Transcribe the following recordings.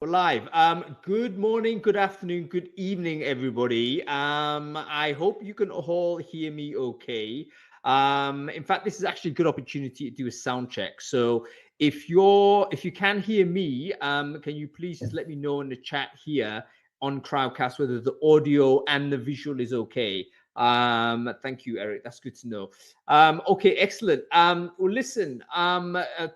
We're live. Good morning, good afternoon, good evening, everybody. I hope you can all hear me okay. In fact, this is actually a good opportunity to do a sound check. So if you can hear me, can you please just let me know in the chat here on Crowdcast whether the audio and the visual is okay. Thank you, Eric. That's good to know. Okay, excellent. Well, listen,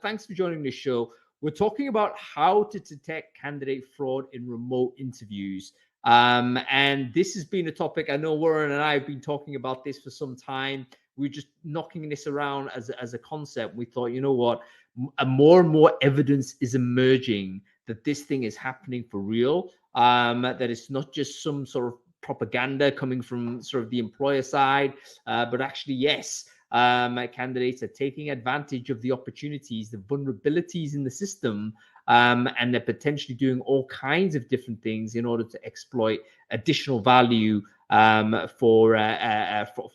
thanks for joining the show. We're talking about how to detect candidate fraud in remote interviews. And this has been a topic, I know Warren and I have been talking about this for some time. We're just knocking this around as a concept. We thought, you know what, more and more evidence is emerging that this thing is happening for real, that it's not just some sort of propaganda coming from sort of the employer side, but actually, yes, candidates are taking advantage of the opportunities, the vulnerabilities in the system, and they're potentially doing all kinds of different things in order to exploit additional value for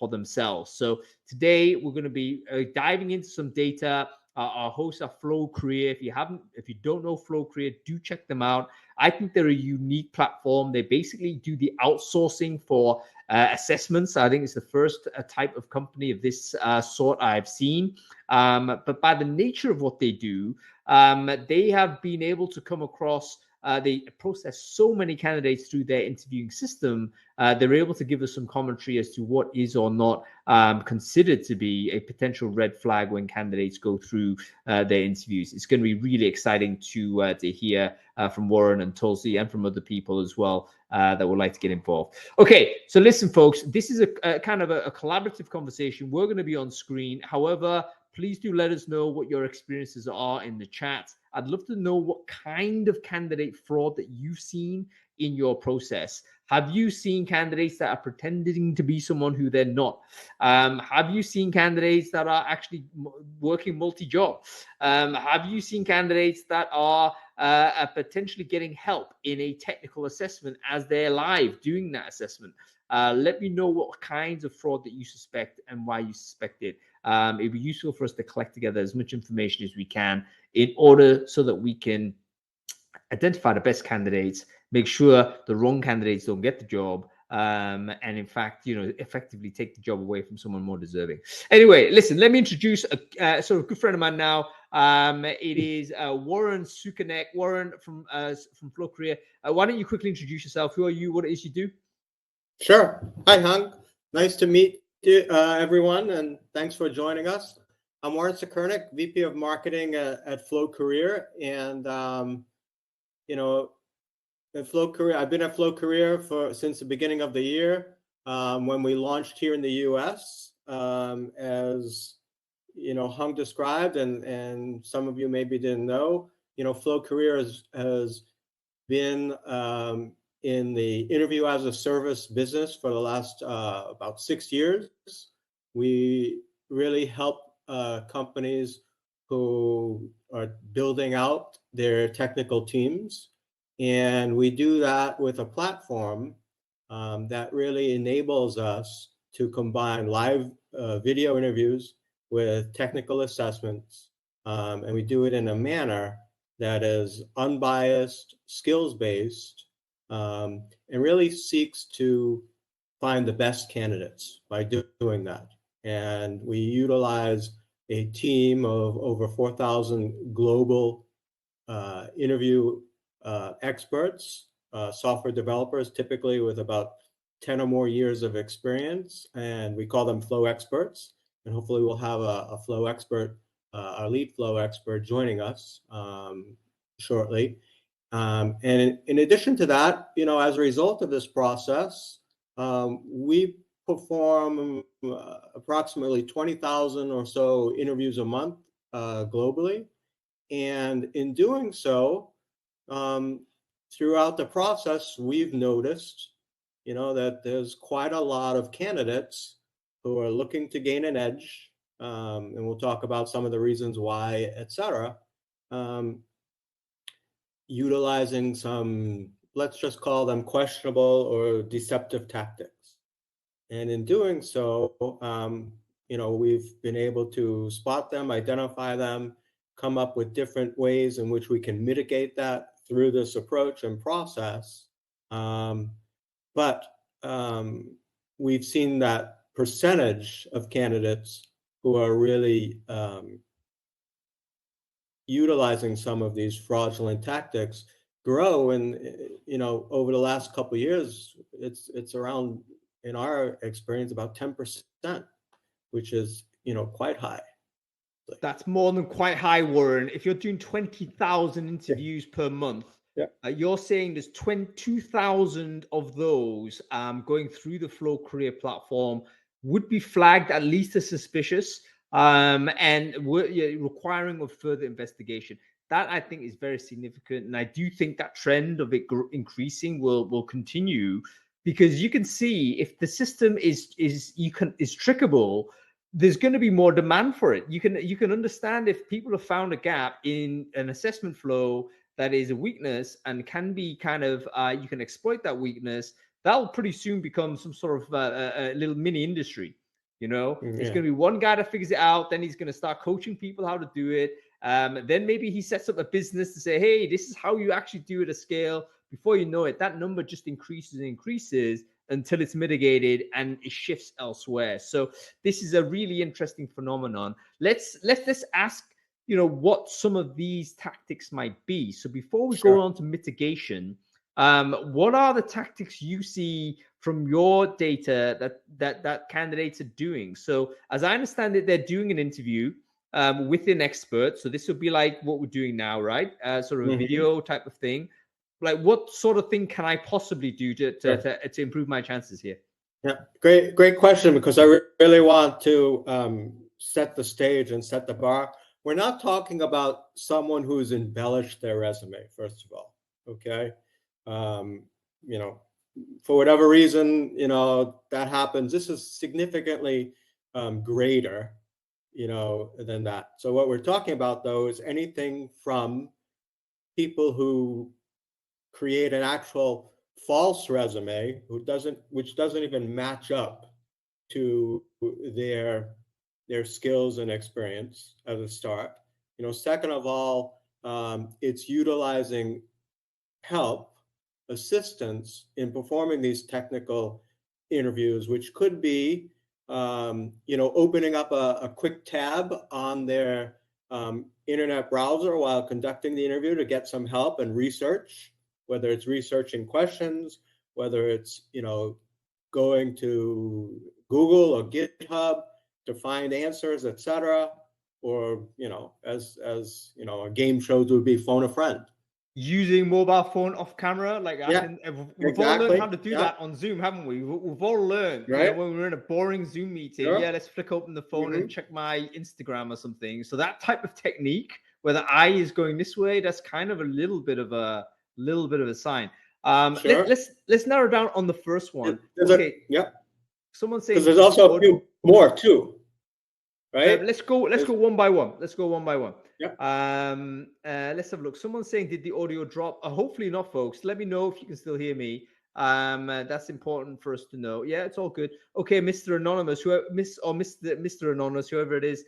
themselves. So today we're going to be diving into some data. Our hosts are Flow Career. If you don't know Flow Career, do check them out. I think they're a unique platform. They basically do the outsourcing for assessments. I think it's the first type of company of this sort I've seen. But by the nature of what they do, they have been able to come across, they process so many candidates through their interviewing system. They're able to give us some commentary as to what is or not considered to be a potential red flag when candidates go through their interviews. It's going to be really exciting to hear from Warren and Tulsi and from other people as well that would like to get involved. Okay, so listen, folks, this is a kind of a collaborative conversation. We're going to be on screen. However, please do let us know what your experiences are in the chat. I'd love to know what kind of candidate fraud that you've seen in your process. Have you seen candidates that are pretending to be someone who they're not? Have you seen candidates that are actually working multi-job? Have you seen candidates that are potentially getting help in a technical assessment as they're live doing that assessment? Let me know what kinds of fraud that you suspect and why you suspect it. It'd be useful for us to collect together as much information as we can in order so that we can identify the best candidates, make sure the wrong candidates don't get the job, and in fact, effectively take the job away from someone more deserving. Anyway, listen, let me introduce a sort of good friend of mine now. It is Warren Sukanek. Warren from Flow Career. Why don't you quickly introduce yourself? Who are you? What it is you do? Sure. Hi, Hung. Nice to meet you, everyone, and thanks for joining us. I'm Warren Sukanek, VP of Marketing at Flow Career, and at Flow Career, I've been at Flow Career since the beginning of the year when we launched here in the U.S. As Hung described, and some of you maybe didn't know. Flow Career has been in the interview as a service business for the last about 6 years. We really help companies who are building out their technical teams. And we do that with a platform that really enables us to combine live video interviews with technical assessments. And we do it in a manner that is unbiased, skills-based, and really seeks to find the best candidates by doing that. And we utilize a team of over 4,000 global interview experts, software developers, typically with about 10 or more years of experience, and we call them Flow experts. And hopefully we'll have a Flow expert, our lead Flow expert, joining us shortly. And in addition to that, as a result of this process, we perform approximately 20,000 or so interviews a month globally. And in doing so, throughout the process, we've noticed, that there's quite a lot of candidates who are looking to gain an edge, and we'll talk about some of the reasons why, et cetera, utilizing some, let's just call them questionable or deceptive tactics. And in doing so, we've been able to spot them, identify them, come up with different ways in which we can mitigate that through this approach and process. But we've seen that percentage of candidates who are really utilizing some of these fraudulent tactics grow. And over the last couple of years, it's around, in our experience, about 10%, which is quite high. That's more than quite high, Warren. If you're doing 20,000 interviews per month, you're saying there's 22,000 of those going through the Flow Career platform would be flagged at least as suspicious and requiring of further investigation. That, I think, is very significant. And I do think that trend of it increasing will continue, because you can see if the system is trickable, there's going to be more demand for it. You can understand if people have found a gap in an assessment flow that is a weakness and can be kind of you can exploit that weakness. That'll pretty soon become some sort of a little mini industry. It's going to be one guy that figures it out. Then he's going to start coaching people how to do it. Then maybe he sets up a business to say, hey, this is how you actually do it at scale. Before you know it, that number just increases and increases until it's mitigated and it shifts elsewhere. So this is a really interesting phenomenon. Let's ask, what some of these tactics might be. So before we go on to mitigation, what are the tactics you see from your data that candidates are doing? So as I understand it, they're doing an interview with an expert. So this would be like what we're doing now, right? Sort of a video type of thing. Like, what sort of thing can I possibly do to improve my chances here? Yeah, great question, because I really want to set the stage and set the bar. We're not talking about someone who's embellished their resume, first of all, okay? For whatever reason, that happens. This is significantly greater, than that. So what we're talking about, though, is anything from people who create an actual false resume which doesn't even match up to their skills and experience as a start. Second of all, it's utilizing help, assistance in performing these technical interviews, which could be opening up a quick tab on their internet browser while conducting the interview to get some help and research, whether it's researching questions, whether it's going to Google or GitHub to find answers, etc., or as a game shows would be phone a friend. Using mobile phone off camera, we've all learned how to do that on Zoom, haven't we? We've all learned, when we're in a boring Zoom meeting, let's flick open the phone and check my Instagram or something. So that type of technique, where the eye is going this way, that's kind of a little bit of a sign. Let's narrow down on the first one. Someone saying there's also a few more too, right? Let's go one by one. Let's have a look. Someone's saying, did the audio drop? Hopefully not, folks. Let me know if you can still hear me. That's important for us to know. Yeah, it's all good. Okay, Mr. Anonymous, Mr. Anonymous, whoever it is,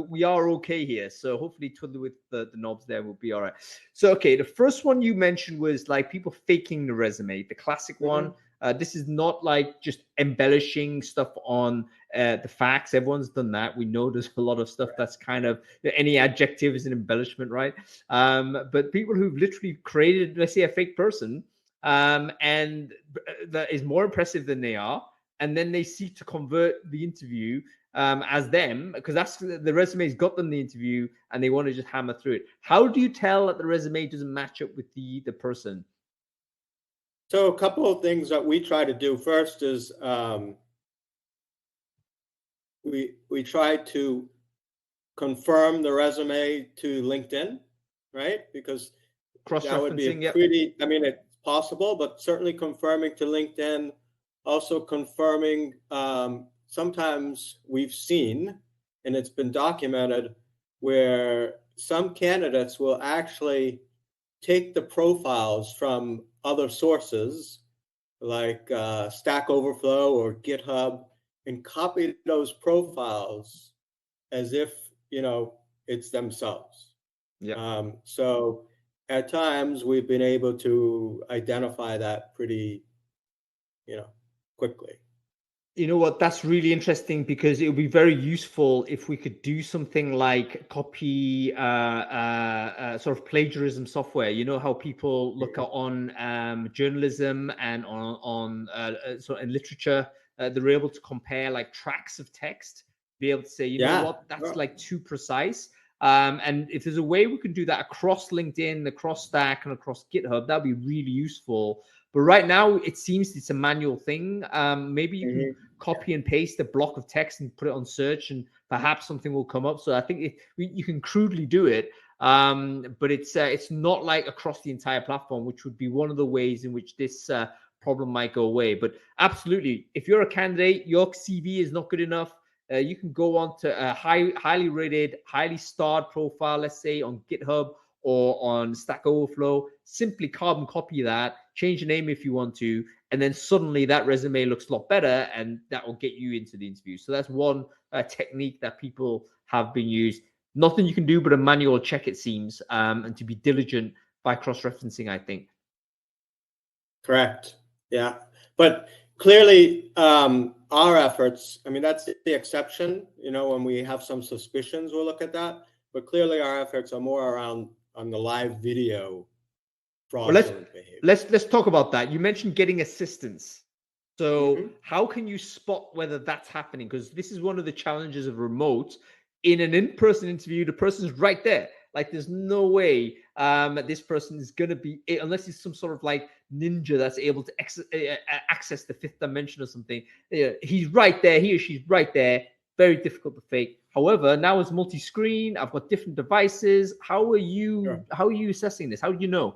we are okay here. So hopefully twiddle with the knobs there will be all right. So, okay, the first one you mentioned was like people faking the resume, the classic one. This is not like just embellishing stuff on the facts. Everyone's done that. We know there's a lot of stuff that's kind of, any adjective is an embellishment, right? But people who've literally created, let's say, a fake person, and that is more impressive than they are, and then they seek to convert the interview as them, because that's the resume's got them the interview, and they want to just hammer through it. How do you tell that the resume doesn't match up with the person? So a couple of things that we try to do. First is we try to confirm the resume to LinkedIn, right? Because that would be a pretty, I mean, it's possible, but certainly confirming to LinkedIn, also confirming, sometimes we've seen, and it's been documented, where some candidates will actually take the profiles from other sources like Stack Overflow or GitHub and copy those profiles as if, it's themselves. Yeah. So at times we've been able to identify that pretty, quickly. You know what? That's really interesting because it would be very useful if we could do something like copy sort of plagiarism software. You know how people look at on journalism and on in literature, they're able to compare like tracks of text, be able to say, you know Yeah. what, that's Sure. like too precise. And if there's a way we can do that across LinkedIn, across Stack, and across GitHub, that'd be really useful. But right now, it seems it's a manual thing. Maybe you can copy and paste a block of text and put it on search, and perhaps something will come up. So I think you can crudely do it, but it's not like across the entire platform, which would be one of the ways in which this problem might go away. But absolutely, if you're a candidate, your CV is not good enough. You can go on to a highly rated, highly starred profile, let's say on GitHub or on Stack Overflow. Simply carbon copy that, change the name if you want to, and then suddenly that resume looks a lot better, and that will get you into the interview. So that's one technique that people have been used. Nothing you can do but a manual check, it seems, and to be diligent by cross-referencing, I think. Correct. Yeah. But clearly, our efforts, I mean, that's the exception. When we have some suspicions, we'll look at that. But clearly, our efforts are more around on the live video fraudulent behavior. Let's talk about that. You mentioned getting assistance. So how can you spot whether that's happening? Because this is one of the challenges of remote. In an in-person interview, the person's right there. Like there's no way this person is going to be, unless he's some sort of like ninja that's able to access the fifth dimension or something. He's right there. He or she's right there. Very difficult to fake. However, now it's multi-screen. I've got different devices. How are you assessing this? How do you know?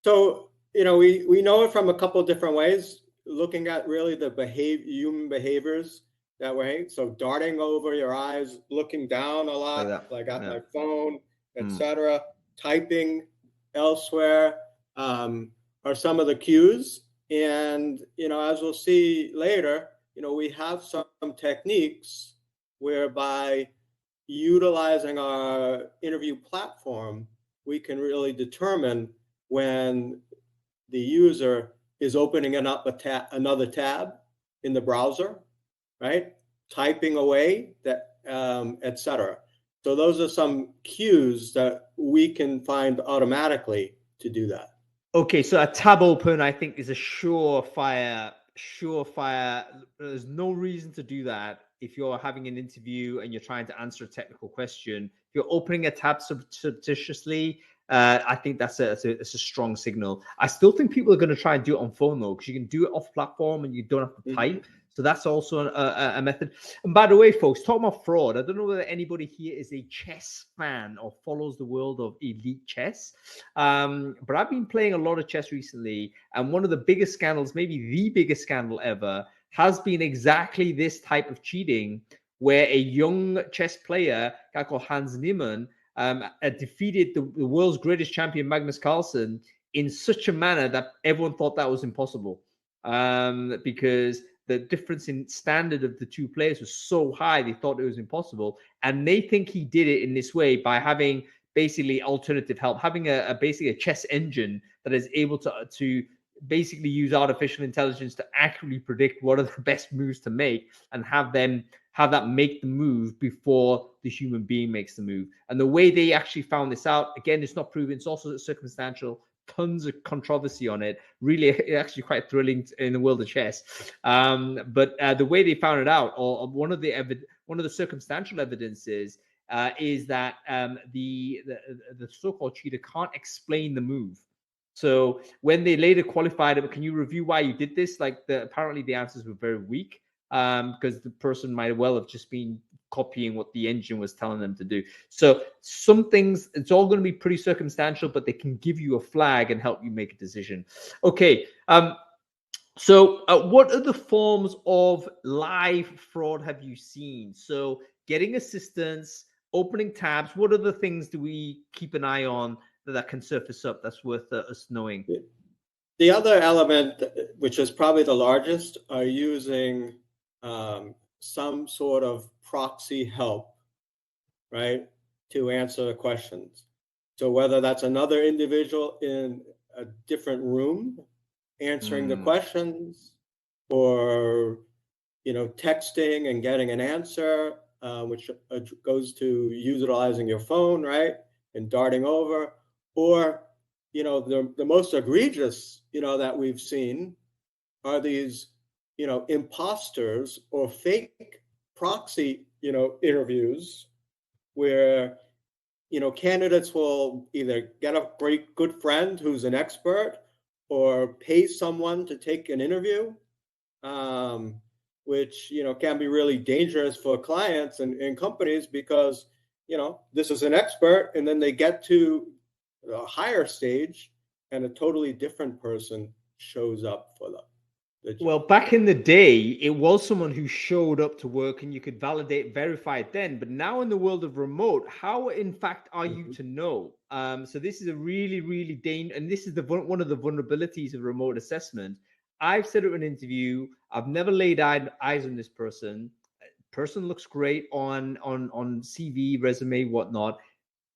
So, we know it from a couple of different ways, looking at really the human behaviors that way. So darting over your eyes, looking down a lot, like at my phone, etc., typing elsewhere, are some of the cues. And, as we'll see later, we have some techniques whereby utilizing our interview platform, we can really determine when the user is opening up another tab in the browser, right? Typing away, etc. So those are some cues that we can find automatically to do that. Okay, so a tab open, I think, is a surefire. There's no reason to do that if you're having an interview and you're trying to answer a technical question. If you're opening a tab surreptitiously, I think that's a strong signal. I still think people are going to try and do it on phone though, because you can do it off platform and you don't have to type. So that's also a method. And by the way, folks, talking about fraud, I don't know whether anybody here is a chess fan or follows the world of elite chess. But I've been playing a lot of chess recently, and one of the biggest scandals, maybe the biggest scandal ever, has been exactly this type of cheating, where a young chess player, a guy called Hans Niemann, defeated the world's greatest champion, Magnus Carlsen, in such a manner that everyone thought that was impossible. Because the difference in standard of the two players was so high, they thought it was impossible. And they think he did it in this way by having basically alternative help, having basically a chess engine that is able to basically use artificial intelligence to accurately predict what are the best moves to make and have that make the move before the human being makes the move. And the way they actually found this out, again, it's not proven, it's also circumstantial, tons of controversy on it, really actually quite thrilling in the world of chess. But the way they found it out, or one of the circumstantial evidences is that the so-called cheater can't explain the move. So when they later qualified it, can you review why you did this? Like apparently the answers were very weak, because the person might well have just been copying what the engine was telling them to do. So some things, it's all going to be pretty circumstantial, but they can give you a flag and help you make a decision. Okay. So what other forms of live fraud have you seen? So getting assistance, opening tabs, what other things do we keep an eye on that can surface up that's worth us knowing? The other element, which is probably the largest, are using some sort of proxy help, right, to answer the questions. So whether that's another individual in a different room answering the questions, or texting and getting an answer, which goes to utilizing your phone, right, and darting over, or the most egregious that we've seen are these imposters or fake proxy interviews where candidates will either get a great good friend who's an expert or pay someone to take an interview, which can be really dangerous for clients and companies, because this is an expert, and then they get to a higher stage and a totally different person shows up for them. Well, back in the day, it was someone who showed up to work and you could validate, verify it then. But now in the world of remote, how in fact are you to know? So this is a really, really dangerous, and this is one of the vulnerabilities of remote assessment. I've set up an interview. I've never laid eyes on this person. Person looks great on CV, resume, whatnot.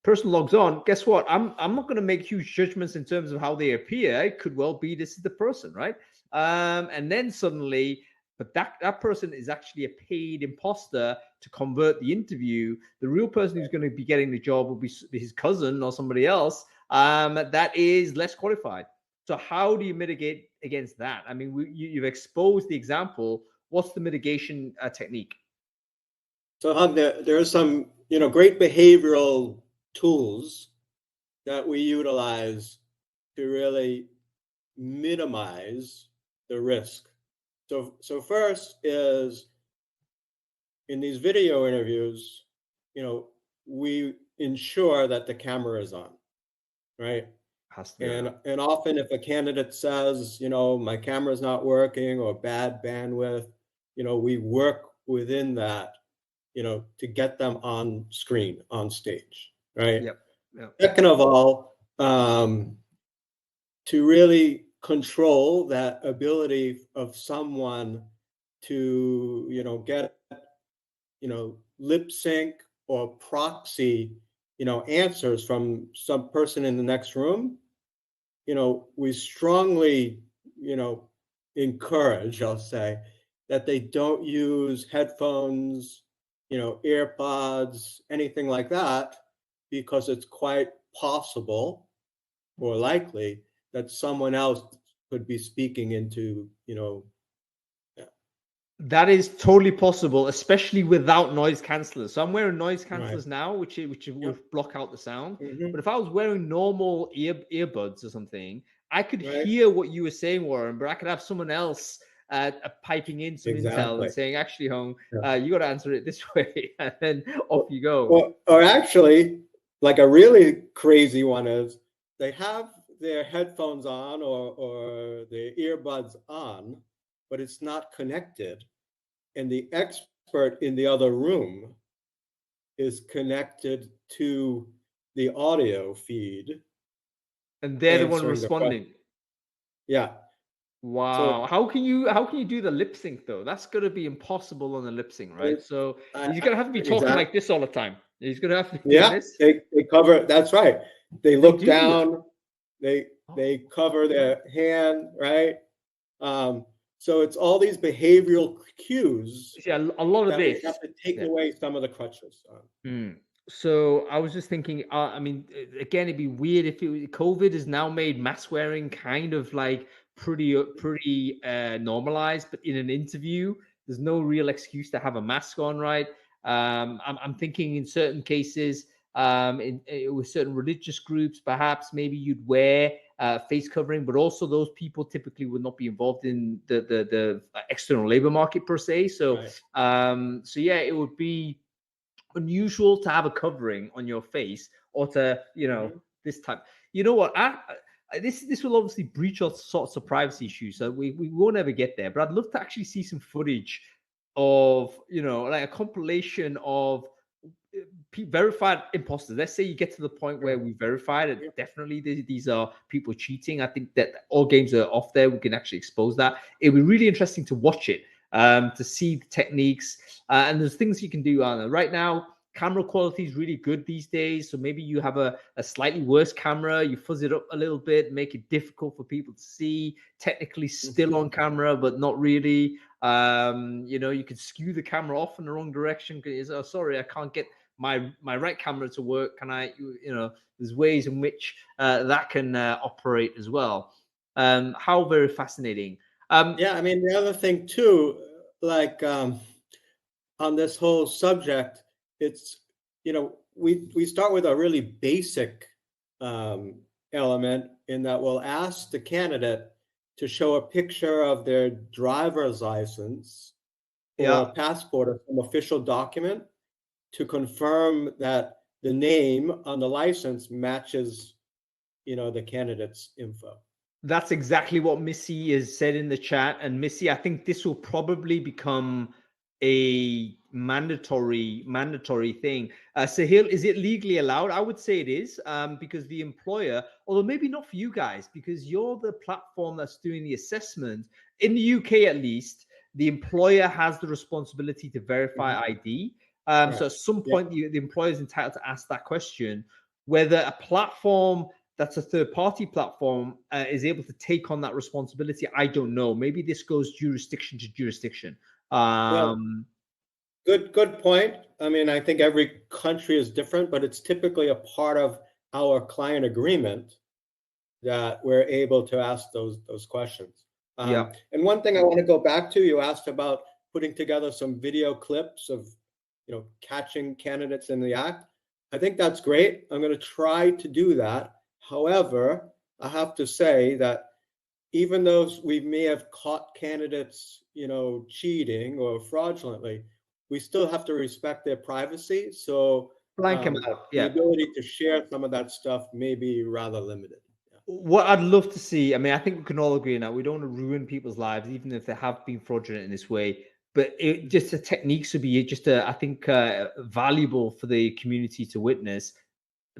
Person logs on. Guess what? I'm not going to make huge judgments in terms of how they appear. It could well be this is the person, right? And then suddenly, but that person is actually a paid imposter to convert the interview. The real person who's going to be getting the job will be his cousin or somebody else that is less qualified. So how do you mitigate against that? I mean, you've exposed the example. What's the mitigation technique? So there are some great behavioral tools that we utilize to really minimize the risk. So first is, in these video interviews, we ensure that the camera is on, right? And often if a candidate says, my camera's not working or bad bandwidth, we work within that, to get them on screen, on stage, right? Yep. Second of all, to really control that ability of someone to get lip sync or proxy answers from some person in the next room, we strongly encourage, I'll say, that they don't use headphones, AirPods, anything like that, because it's quite possible or likely that someone else could be speaking into, That is totally possible, especially without noise cancelers. So I'm wearing noise cancelers right. now, which would block out the sound. Mm-hmm. But if I was wearing normal earbuds or something, I could Right. hear what you were saying, Warren, but I could have someone else piping in some intel and saying, actually, Hong, you got to answer it this way. And then off you go. Or actually, like a really crazy one is they have their headphones on or their earbuds on, but it's not connected. And the expert in the other room is connected to the audio feed. And they're the one responding. Yeah. Wow. So, how can you do the lip sync though? That's gonna be impossible on the lip sync, right? So he's gonna have to be talking like this all the time. He's gonna have to be doing this. They cover, that's right. They look down, they cover their hand, right? So it's all these behavioral cues. Yeah, a lot of this. We have to take away some of the crutches. So I was just thinking, I mean, again, it'd be weird if COVID has now made mask wearing kind of like pretty normalized, but in an interview, there's no real excuse to have a mask on, right? I'm thinking in certain cases, with certain religious groups, perhaps maybe you'd wear face covering, but also those people typically would not be involved in the external labor market per se. So, so yeah, it would be unusual to have a covering on your face or to this type. You know what? This will obviously breach all sorts of privacy issues, so we won't ever get there. But I'd love to actually see some footage of like a compilation of verified imposters. Let's say you get to the point where we verified it. Definitely these are people cheating. I think that all games are off there. We can actually expose that. It'd be really interesting to watch it, to see the techniques. And there's things you can do on it. Right now, camera quality is really good these days. So maybe you have a slightly worse camera, you fuzz it up a little bit, make it difficult for people to see, technically still on camera, but not really. You can skew the camera off in the wrong direction. Oh, sorry, I can't get my right camera to work. Can I, there's ways in which that can operate as well. How very fascinating. Yeah, I mean, the other thing too, like on this whole subject, it's, we start with a really basic element in that we'll ask the candidate to show a picture of their driver's license or a passport or some official document to confirm that the name on the license matches, the candidate's info. That's exactly what Missy has said in the chat. And Missy, I think this will probably become a mandatory thing. Sahil, is it legally allowed? I would say it is, because the employer, although maybe not for you guys, because you're the platform that's doing the assessment. In the UK, at least, the employer has the responsibility to verify ID. So at some point, the employer is entitled to ask that question, whether a platform that's a third-party platform is able to take on that responsibility. I don't know. Maybe this goes jurisdiction to jurisdiction. Well, good point. I mean, I think every country is different, but it's typically a part of our client agreement that we're able to ask those questions. And one thing I want to go back to, you asked about putting together some video clips of, catching candidates in the act. I think that's great. I'm going to try to do that. However, I have to say that even though we may have caught candidates, cheating or fraudulently, we still have to respect their privacy. So blank them out. The ability to share some of that stuff may be rather limited. What I'd love to see, I mean, I think we can all agree now, we don't want to ruin people's lives, even if they have been fraudulent in this way. But just the techniques would be just, I think, valuable for the community to witness.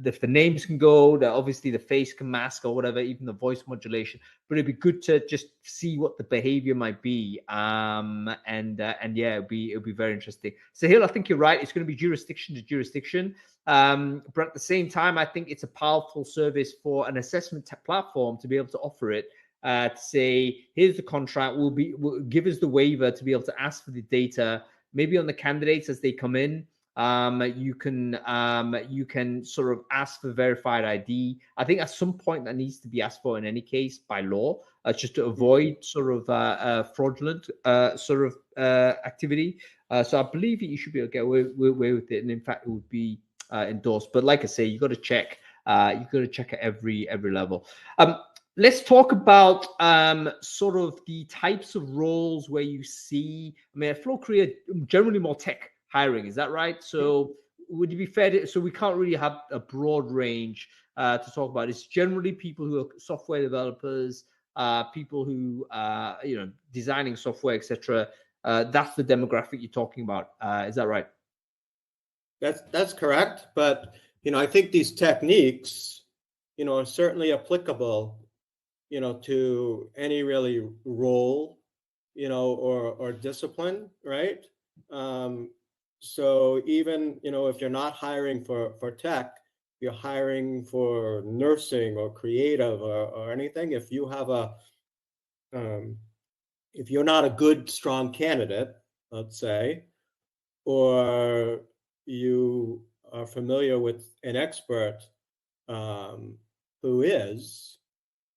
If the names can go, that obviously the face can mask or whatever, even the voice modulation. But it'd be good to just see what the behavior might be. And yeah, it'd be very interesting. So Hill, I think you're right. It's going to be jurisdiction to jurisdiction. But at the same time, I think it's a powerful service for an assessment platform to be able to offer it. To say, here's the contract. Will give us the waiver to be able to ask for the data, maybe on the candidates as they come in. You can sort of ask for verified ID. I think at some point that needs to be asked for in any case by law, just to avoid sort of fraudulent sort of activity. So I believe you should be able to get away with it, and in fact, it would be endorsed. But like I say, you got to check. You got to check at every level. Let's talk about sort of the types of roles where you see. I mean, at Flow Korea, generally more tech hiring, is that right? So would it be fair to, so we can't really have a broad range to talk about? It's generally people who are software developers, people who designing software, etc. That's the demographic you're talking about. Is that right? That's correct. But I think these techniques, are certainly applicable, to any really role, or discipline, right? So even, if you're not hiring for tech, you're hiring for nursing or creative or anything. If you have if you're not a good, strong candidate, let's say, or you are familiar with an expert who is,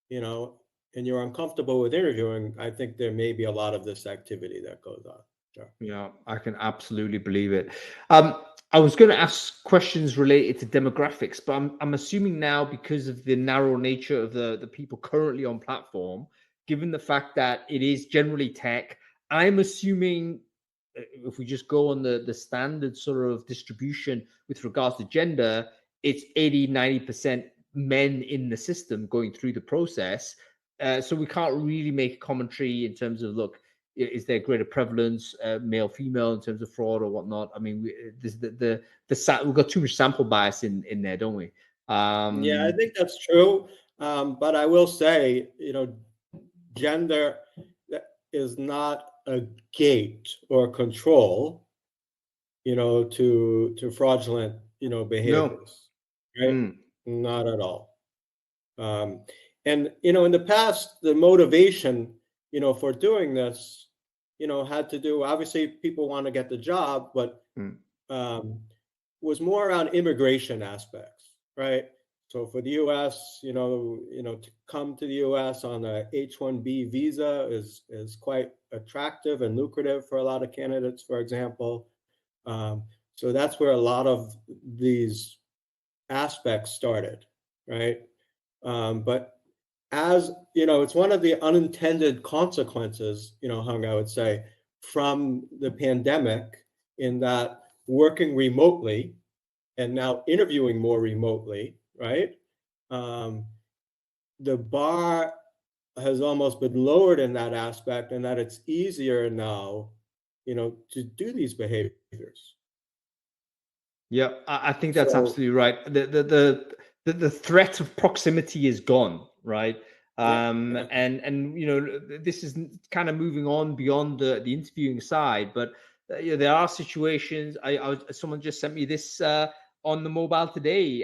and you're uncomfortable with interviewing, I think there may be a lot of this activity that goes on. Sure. Yeah, I can absolutely believe it. I was going to ask questions related to demographics, but I'm assuming now, because of the narrow nature of the people currently on platform, given the fact that it is generally tech, I'm assuming if we just go on the standard sort of distribution with regards to gender, it's 80-90% men in the system going through the process. So we can't really make a commentary in terms of, look, is there greater prevalence, male, female, in terms of fraud or whatnot? I mean, we've got too much sample bias in there, don't we? Yeah, I think that's true. But I will say, gender is not a gate or control, to fraudulent, No. behaviors, right? Not at all. And, in the past, the motivation, for doing this, had to do, obviously, people want to get the job, but was more around immigration aspects, right? So for the U.S., to come to the U.S. on a H-1B visa is quite attractive and lucrative for a lot of candidates, for example. So that's where a lot of these aspects started, right? But as it's one of the unintended consequences, Hung, I would say, from the pandemic, in that working remotely and now interviewing more remotely, right? The bar has almost been lowered in that aspect, and that it's easier now, to do these behaviors. Yeah, I think that's So, absolutely right. The threat of proximity is gone, right? yeah. And this is kind of moving on beyond the interviewing side, but there are situations. Someone just sent me this on the mobile today.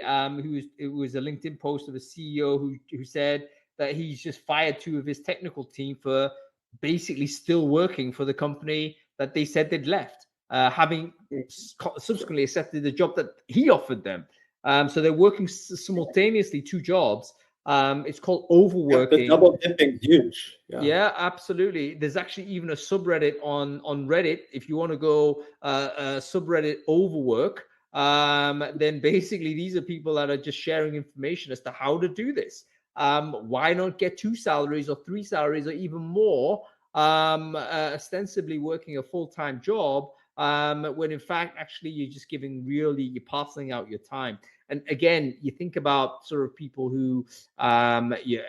It was a LinkedIn post of a CEO who said that he's just fired 2 of his technical team for basically still working for the company that they said they'd left, having subsequently accepted the job that he offered them. So they're working simultaneously 2 jobs. It's called overworking. The double dipping is huge. Yeah, absolutely. There's actually even a subreddit on Reddit. If you want to go subreddit overwork, then basically these are people that are just sharing information as to how to do this. Why not get 2 salaries or 3 salaries or even more, ostensibly working a full-time job, when in fact, actually, you're parceling out your time. And again, you think about sort of people who, you're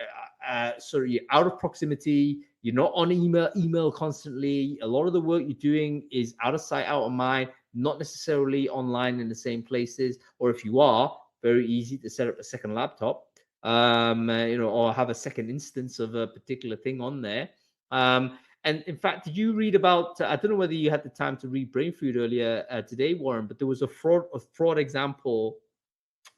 out of proximity, you're not on email constantly. A lot of the work you're doing is out of sight, out of mind, not necessarily online in the same places. Or if you are, very easy to set up a second laptop, or have a second instance of a particular thing on there. And in fact, did you read about? I don't know whether you had the time to read Brain Food earlier today, Warren, but there was a fraud example,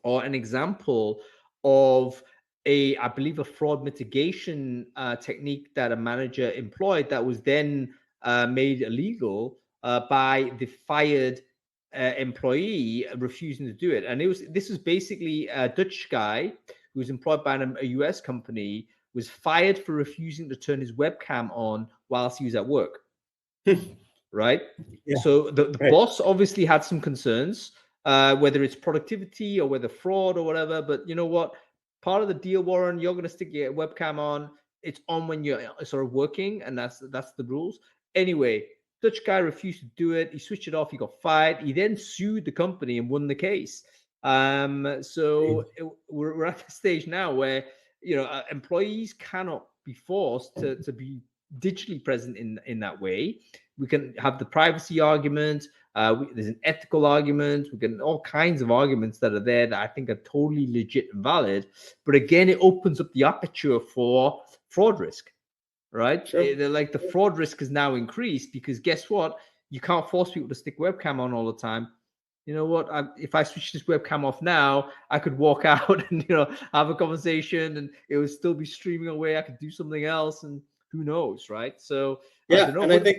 or an example of I believe, a fraud mitigation technique that a manager employed that was then made illegal by the fired employee refusing to do it. And this was basically a Dutch guy who was employed by a US company, was fired for refusing to turn his webcam on whilst he was at work. Right? Yeah. So the boss obviously had some concerns, whether it's productivity or whether fraud or whatever. But you know what? Part of the deal, Warren, you're going to stick your webcam on. It's on when you're sort of working, and that's the rules. Anyway, Dutch guy refused to do it. He switched it off. He got fired. He then sued the company and won the case. So we're at the stage now where employees cannot be forced to be digitally present in that way. We can have the privacy argument. There's an ethical argument. We get all kinds of arguments that are there that I think are totally legit and valid. But again, it opens up the aperture for fraud risk, right? Sure. Like the fraud risk is now increased because guess what? You can't force people to stick webcam on all the time. You know what? If I switch this webcam off now, I could walk out and have a conversation, and it would still be streaming away. I could do something else, and who knows, right? So yeah, I don't know. And I think,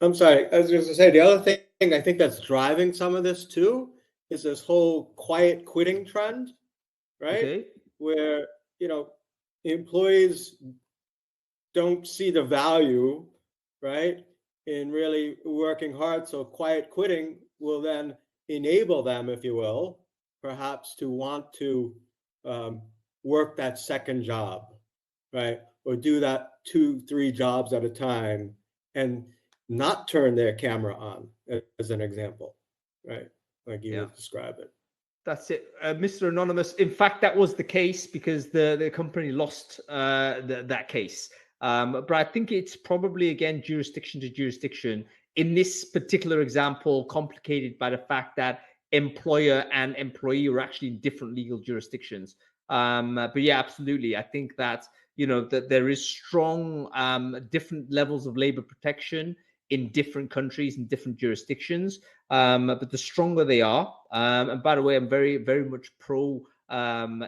I'm sorry, I was just going to say, the other thing I think that's driving some of this too is this whole quiet quitting trend, right? Okay. Where employees don't see the value, right, in really working hard. So quiet quitting will then enable them, if you will, perhaps to want to work that second job, right, or do that 2-3 jobs at a time and not turn their camera on, as an example, right, like you would describe it. That's it, Mr. Anonymous. In fact, that was the case because the company lost that case. But I think it's probably, again, jurisdiction to jurisdiction. In this particular example, complicated by the fact that employer and employee are actually in different legal jurisdictions. But yeah, absolutely. I think that that there is strong different levels of labor protection in different countries and different jurisdictions. But the stronger they are, and by the way, I'm very, very much pro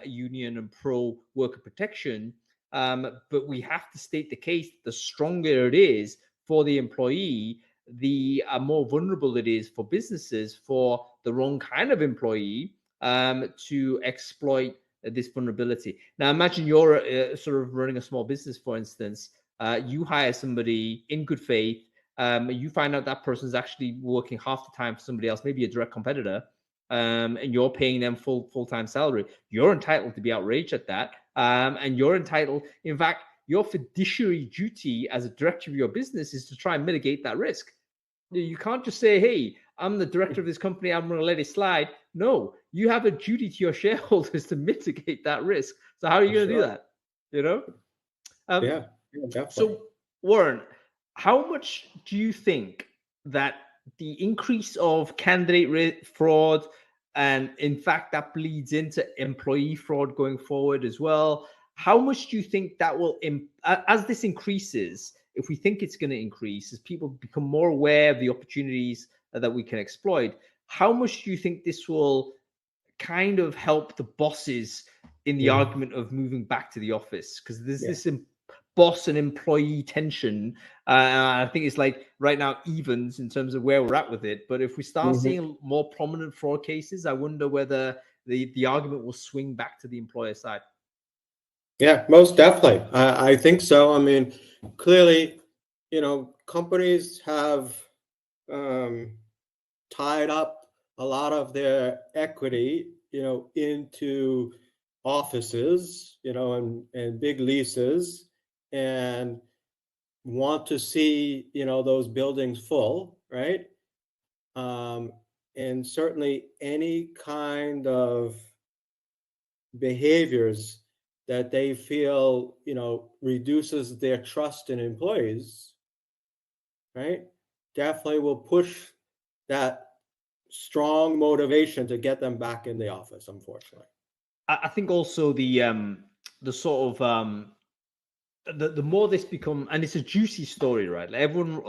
union and pro worker protection. But we have to state the case: the stronger it is for the employee, the more vulnerable it is for businesses, for the wrong kind of employee to exploit this vulnerability. Now, imagine you're sort of running a small business, for instance. You hire somebody in good faith. You find out that person's actually working half the time for somebody else, maybe a direct competitor, and you're paying them full-time salary. You're entitled to be outraged at that, and you're entitled, in fact, your fiduciary duty as a director of your business is to try and mitigate that risk. You can't just say, hey, I'm the director of this company, I'm going to let it slide. No, you have a duty to your shareholders to mitigate that risk. So how are you going to do that? You know? Yeah, definitely. So, Warren, how much do you think that the increase of candidate fraud, and in fact that bleeds into employee fraud going forward as well, how much do you think that will, as this increases, if we think it's going to increase, as people become more aware of the opportunities that we can exploit, how much do you think this will kind of help the bosses in the argument of moving back to the office? Because there's this boss and employee tension. I think it's like right now evens in terms of where we're at with it. But if we start seeing more prominent fraud cases, I wonder whether the argument will swing back to the employer side. Yeah, most definitely. I think so. I mean, clearly, companies have tied up a lot of their equity, into offices, and big leases, and want to see, those buildings full, right? And certainly any kind of behaviors that they feel, reduces their trust in employees, right? Definitely will push that strong motivation to get them back in the office, unfortunately. I think also the sort of the more this become, and it's a juicy story, right? Like everyone,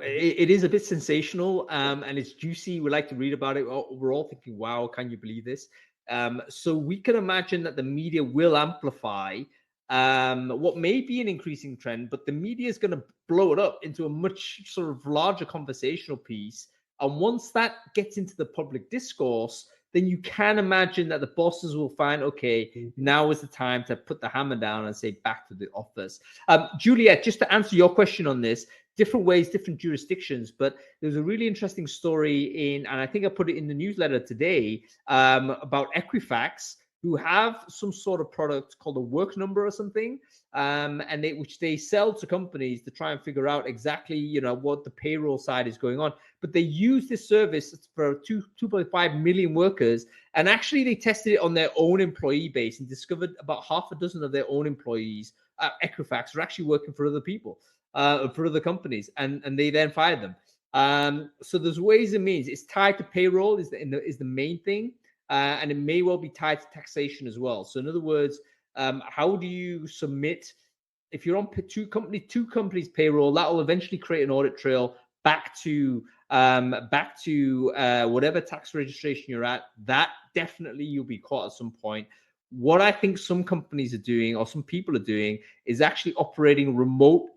it is a bit sensational, and it's juicy. We like to read about it. We're all thinking, "Wow, can you believe this?" So we can imagine that the media will amplify what may be an increasing trend, but the media is going to blow it up into a much sort of larger conversational piece. And once that gets into the public discourse, then you can imagine that the bosses will find, okay, now is the time to put the hammer down and say back to the office. Juliet, just to answer your question on this, different ways, different jurisdictions, but there's a really interesting story and I think I put it in the newsletter today, about Equifax, who have some sort of product called a work number or something, which they sell to companies to try and figure out exactly, what the payroll side is going on. But they use this service for 2.5 million workers, and actually they tested it on their own employee base and discovered about half a dozen of their own employees at Equifax are actually working for other people, for other companies, and they then fired them. So there's ways and means. It's tied to payroll is the main thing. And it may well be tied to taxation as well. So in other words, how do you submit, if you're on two companies payroll, that will eventually create an audit trail back to whatever tax registration you're at. That definitely you'll be caught at some point. What I think some companies are doing, or some people are doing, is actually operating remote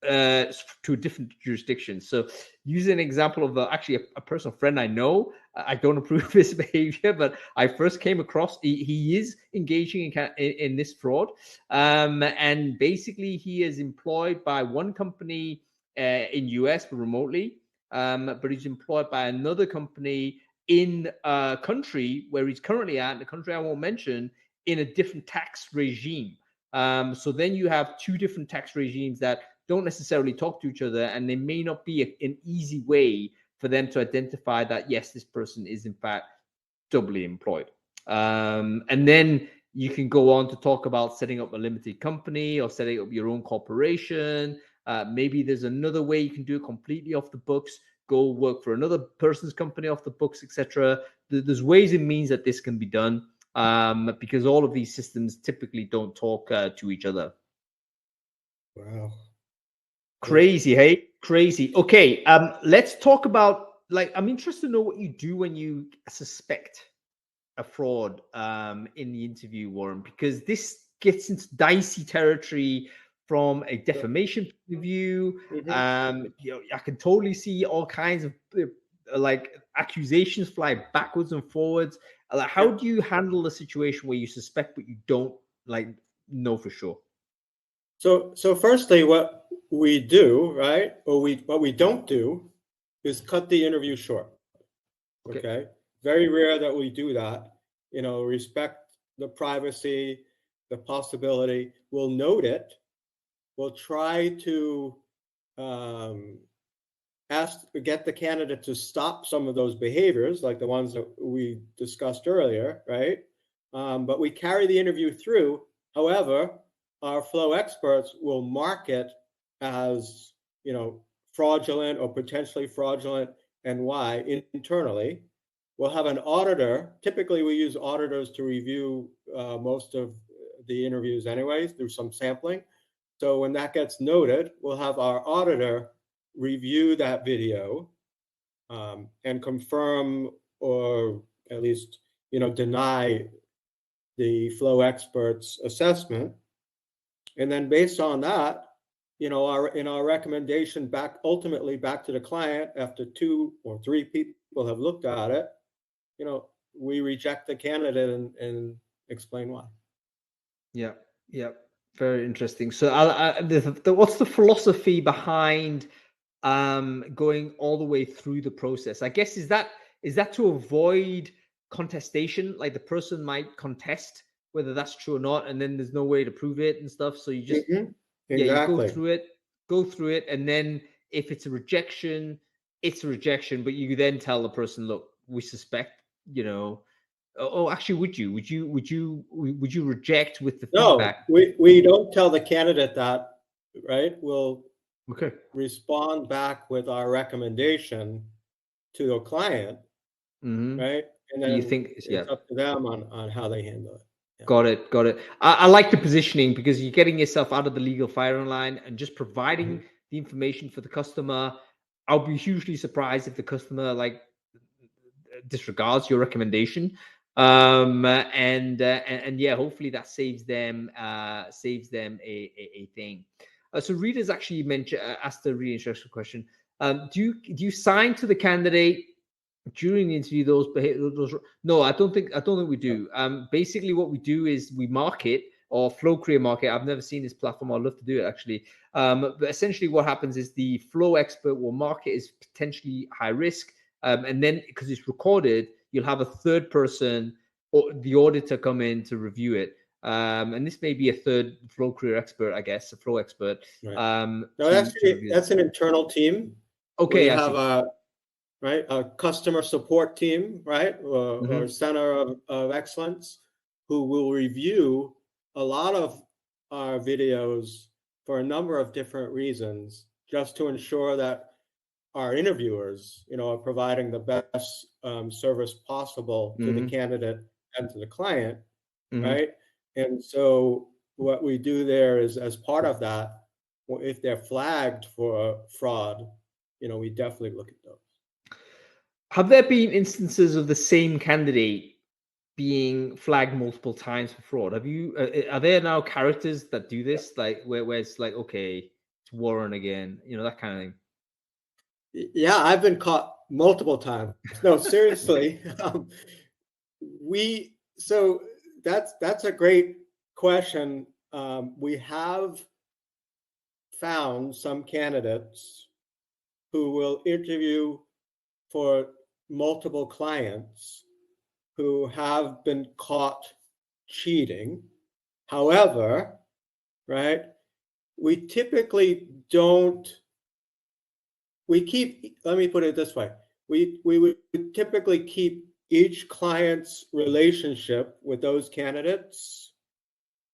to a different jurisdiction. So using an example of actually a personal friend I know, I don't approve of his behavior, but I first came across, he is engaging in this fraud. And basically he is employed by one company in US remotely, but he's employed by another company in a country where he's currently at, the country I won't mention, in a different tax regime. So then you have two different tax regimes that don't necessarily talk to each other, and there may not be an easy way for them to identify that, yes, this person is in fact doubly employed. And then you can go on to talk about setting up a limited company or setting up your own corporation. Maybe there's another way you can do it completely off the books, go work for another person's company off the books, etc. There's ways and means that this can be done, because all of these systems typically don't talk to each other. Wow. Crazy, hey? Crazy. Okay, let's talk about, like, I'm interested to know what you do when you suspect a fraud in the interview, Warren, because this gets into dicey territory from a defamation point of view. Mhm. I can totally see all kinds of like accusations fly backwards and forwards. Like, how Yeah. do you handle a situation where you suspect but you don't like know for sure? So firstly, what we do, right, or what we don't do is cut the interview short. Okay. Okay. Very rare that we do that. Respect the privacy, the possibility. We'll note it. We'll try to um, get the candidate to stop some of those behaviors, like the ones that we discussed earlier, right? But we carry the interview through. However, our flow experts will mark it as, fraudulent or potentially fraudulent, and why internally. We'll have an auditor. Typically, we use auditors to review most of the interviews, anyways, through some sampling. So when that gets noted, we'll have our auditor review that video and confirm, or at least deny the flow expert's assessment. And then based on that, our recommendation ultimately back to the client, after 2 or 3 people have looked at it, we reject the candidate and explain why. Yeah, yeah, very interesting. So, what's the philosophy behind going all the way through the process? I guess is that to avoid contestation? Like the person might contest whether that's true or not, and then there's no way to prove it and stuff. So you just Mhm. you go Exactly. through it, and then if it's a rejection, it's a rejection. But you then tell the person, look, we suspect, actually, would you reject with the feedback? No, we don't tell the candidate that, right? We'll Okay. respond back with our recommendation to the client, Mm-hmm. right? And You then think, yeah. it's up to them on how they handle it. Yeah. Got it. Got it. I like the positioning because you're getting yourself out of the legal firing line and just providing Mhm. the information for the customer. I'll be hugely surprised if the customer like disregards your recommendation. And yeah, hopefully that saves them a thing. So readers actually mentioned asked a really interesting question. Do you sign to the candidate during the interview those? No, I don't think we do. Basically what we do is we market, or flow career market. I've never seen this platform. I'd love to do it actually. But essentially what happens is the flow expert will mark it as potentially high risk, and then because it's recorded, you'll have a third person or the auditor come in to review it. And this may be a third flow career expert, I guess, a flow expert, Right. No, to review it. that's an internal team. We Okay, I have see. a customer support team, right, or Mm-hmm. center of excellence, who will review a lot of our videos for a number of different reasons, just to ensure that our interviewers, are providing the best service possible to the Mm-hmm. candidate and to the client, Mm-hmm. right? And so what we do there is, as part of that, if they're flagged for fraud, we definitely look at those. Have there been instances of the same candidate being flagged multiple times for fraud? Have you? Are there now characters that do this, like where it's like, okay, it's Warren again, that kind of thing? Yeah, I've been caught multiple times. No, seriously. We so that's a great question. We have found some candidates who will interview for multiple clients who have been caught cheating. However, right, we typically don't. Let me put it this way. We would typically keep each client's relationship with those candidates,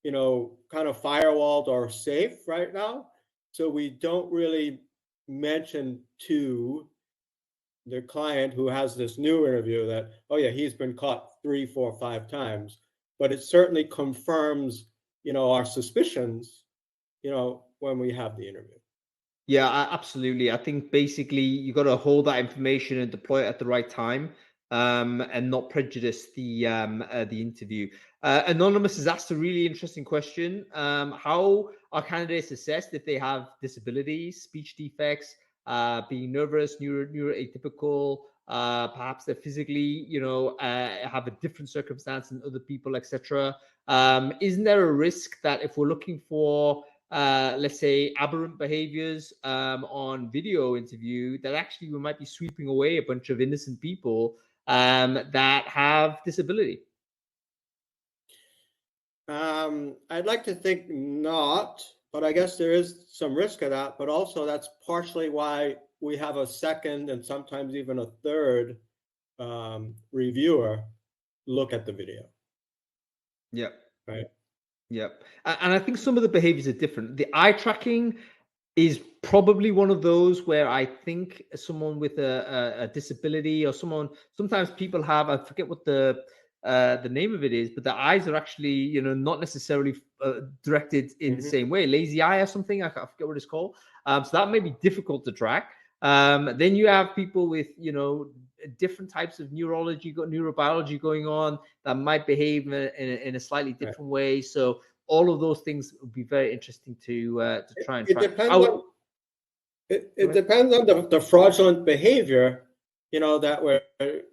kind of firewalled or safe right now. So we don't really mention to the client who has this new interview that, oh yeah, he's been caught 3, 4, 5 times. But it certainly confirms, our suspicions, when we have the interview. Yeah, absolutely. I think basically you got to hold that information and deploy it at the right time, and not prejudice the interview. Anonymous has asked a really interesting question. How are candidates assessed if they have disabilities, speech defects, being nervous, neuroatypical? Perhaps they're physically, have a different circumstance than other people, etc. Isn't there a risk that if we're looking for let's say aberrant behaviors on video interview, that actually we might be sweeping away a bunch of innocent people that have disability? I'd like to think not, but I guess there is some risk of that. But also, that's partially why we have a second and sometimes even a third reviewer look at the video, Yeah. right? Yep. And I think some of the behaviors are different. The eye tracking is probably one of those where I think someone with a disability, or sometimes people have, I forget what the name of it is, but the eyes are actually, not necessarily directed in the Mm-hmm. same way. Lazy eye or something. I forget what it's called. So that may be difficult to track. Then you have people with, different types of neurobiology going on that might behave in a slightly Right. different way. So all of those things would be very interesting to try and It track. depends on it depends on the fraudulent behavior, that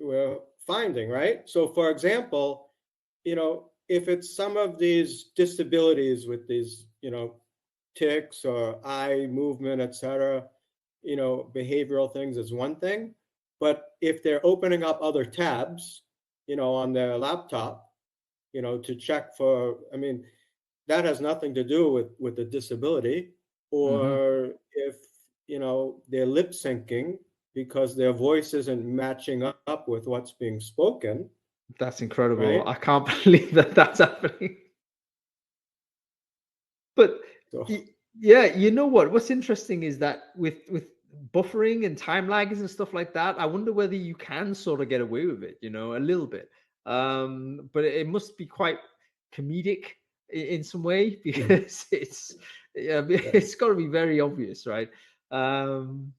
we're finding, right? So, for example, if it's some of these disabilities with these, tics or eye movement, etc., behavioral things is one thing. But if they're opening up other tabs, on their laptop, to check for, I mean, that has nothing to do with the disability. Mhm. Or if, they're lip syncing because their voice isn't matching up with what's being spoken, That's incredible. right? I can't believe that that's happening. But So yeah, you know what? What's interesting is that with buffering and time lags and stuff like that, I wonder whether you can sort of get away with it, a little bit. But it must be quite comedic in some way mhm, because it's yeah, yeah. it's got to be very obvious, right? Um,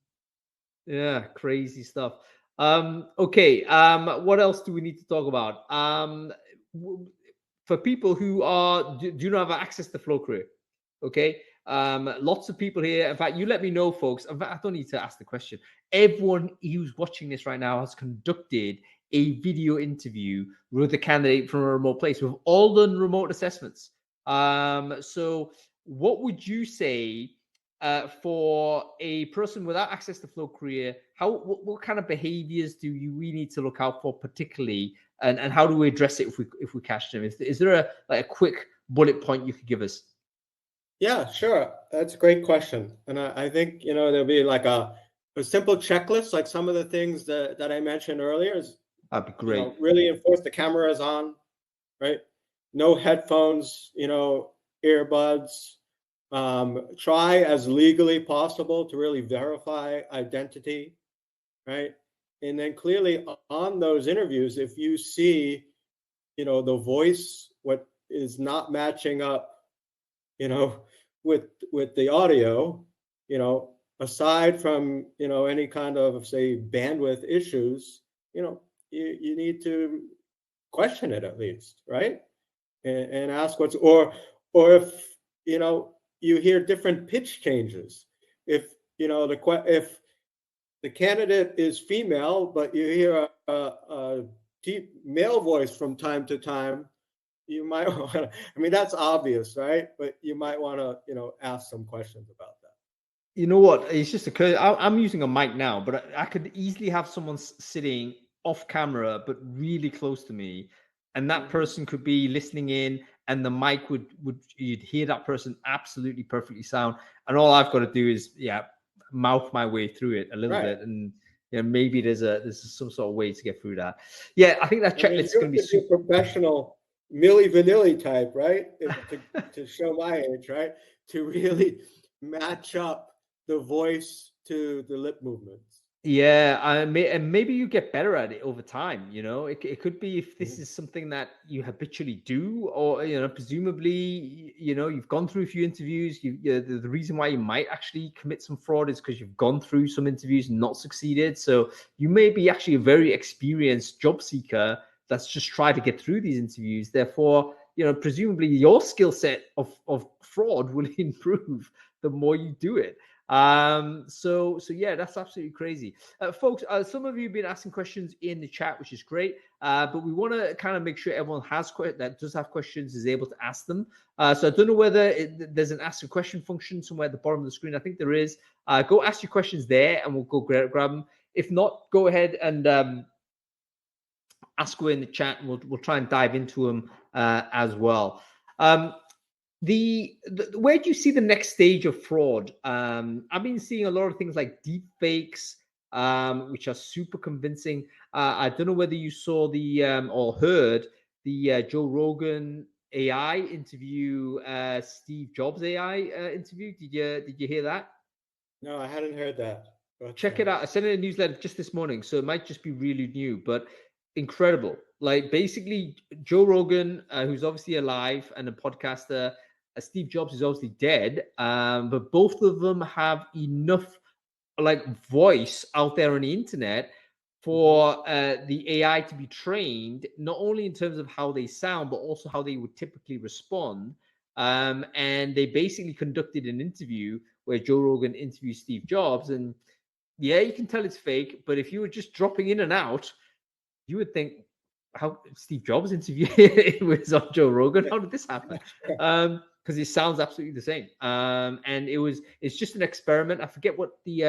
Yeah, crazy stuff. Okay. What else do we need to talk about? W- for people who do not have access to Flow Career, okay. Lots of people here. In fact, you let me know, folks. In fact, I don't need to ask the question. Everyone who's watching this right now has conducted a video interview with a candidate from a remote place. We've all done remote assessments. So what would you say for a person without access to Flow Career? What kind of behaviors we need to look out for, particularly, and how do we address it if we catch them? Is there a quick bullet point you could give us? Yeah, sure. That's a great question. And I think, there'll be like a simple checklist, like some of the things that I mentioned earlier is, That'd be great. really enforce the camera is on, right? No headphones, earbuds. Try as legally possible to really verify identity, right? And then clearly on those interviews, if you see, the voice, what is not matching up, you know, with the audio, aside from, any kind of, say, bandwidth issues, you need to question it at least, right? And ask or if, you hear different pitch changes. If, if the candidate is female, but you hear a deep male voice from time to time, you might want to, I mean, that's obvious, right? But you might want to, ask some questions about that. You know what? It's just occurred. I'm using a mic now, but I could easily have someone sitting off camera, but really close to me, and that Mhm. person could be listening in, and the mic would you'd hear that person absolutely perfectly sound, and all I've got to do is mouth my way through it a little Right. bit, and maybe there's some sort of way to get through that. Yeah, I think that I mean, checklist is you going to be could be super. a professional Milli Vanilli type, right? To show my age, right? To really match up the voice to the lip movements. Yeah, and maybe you get better at it over time. You know, it could be if this is something that you habitually do, or presumably, you've gone through a few interviews. The reason why you might actually commit some fraud is because you've gone through some interviews and not succeeded. So you may be actually a very experienced job seeker that's just tried to get through these interviews. Therefore, presumably your skill set of fraud will improve the more you do it. So yeah, that's absolutely crazy. Folks, some of you have been asking questions in the chat, which is great. But we want to kind of make sure everyone that does have questions is able to ask them. So I don't know whether there's an ask a question function somewhere at the bottom of the screen. I think there is. Go ask your questions there, and we'll go grab them. If not, go ahead and ask away in the chat, and we'll try and dive into them as well. The where do you see the next stage of fraud? I've been seeing a lot of things like deep fakes, which are super convincing. I don't know whether you saw the or heard the Joe Rogan AI interview, Steve Jobs AI interview. Did you hear that? No, I hadn't heard that. Check it out. I sent it a newsletter just this morning, so it might just be really new, but incredible. Like basically, Joe Rogan, who's obviously alive and a podcaster, Steve Jobs is obviously dead, but both of them have enough like voice out there on the internet for the AI to be trained, not only in terms of how they sound, but also how they would typically respond. And they basically conducted an interview where Joe Rogan interviewed Steve Jobs, and yeah, you can tell it's fake, but if you were just dropping in and out, you would think, how Steve Jobs interview was on Joe Rogan? How did this happen? Because it sounds absolutely the same. And it's just an experiment. I forget what the